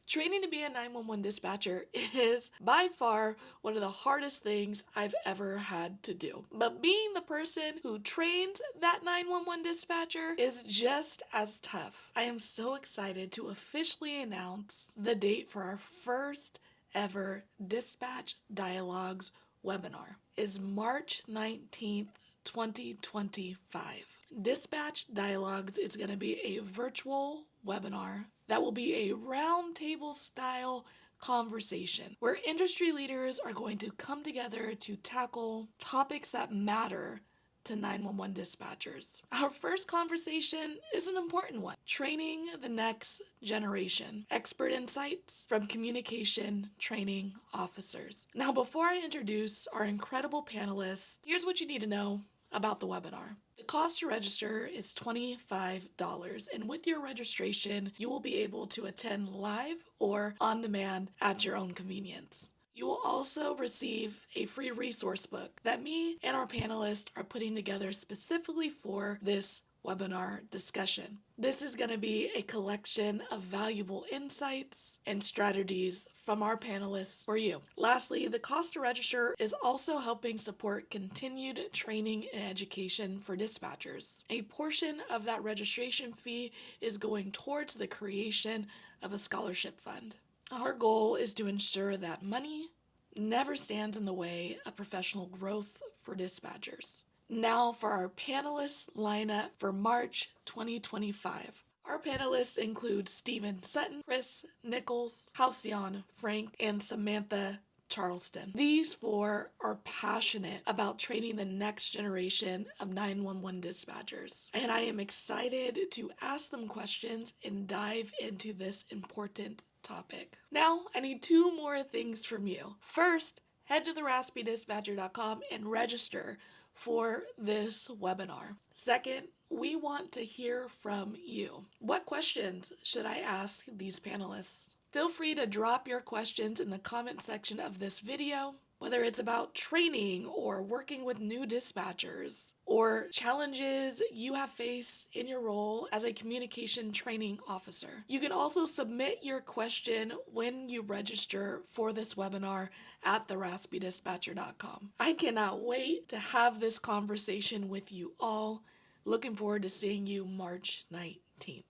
Training to be a 911 dispatcher is by far one of the hardest things I've ever had to do. But being the person who trains that 911 dispatcher is just as tough. I am so excited to officially announce the date for our first ever Dispatch Dialogues webinar. Is March 19th, 2025. Dispatch Dialogues is going to be a virtual webinar that will be a roundtable style conversation where industry leaders are going to come together to tackle topics that matter to 911 dispatchers. Our first conversation is an important one: training the next generation, expert insights from communication training officers. Now, before I introduce our incredible panelists, here's what you need to know about the webinar. The cost to register is $25, and with your registration, you will be able to attend live or on demand at your own convenience. You will also receive a free resource book that me and our panelists are putting together specifically for this webinar discussion. This is going to be a collection of valuable insights and strategies from our panelists for you. Lastly, the cost to register is also helping support continued training and education for dispatchers. A portion of that registration fee is going towards the creation of a scholarship fund. Our goal is to ensure that money never stands in the way of professional growth for dispatchers. Now for our panelists lineup for March 2025. Our panelists include Stephen Sutton, Chris Nichols, Halcyon Frank, and Samantha Charleston. These four are passionate about training the next generation of 911 dispatchers, and I am excited to ask them questions and dive into this important topic. Now, I need two more things from you. First, head to theraspydispatcher.com and register for this webinar. Second, we want to hear from you. What questions should I ask these panelists? Feel free to drop your questions in the comment section of this video, whether it's about training or working with new dispatchers or challenges you have faced in your role as a communication training officer. You can also submit your question when you register for this webinar at theraspydispatcher.com. I cannot wait to have this conversation with you all. Looking forward to seeing you March 19th.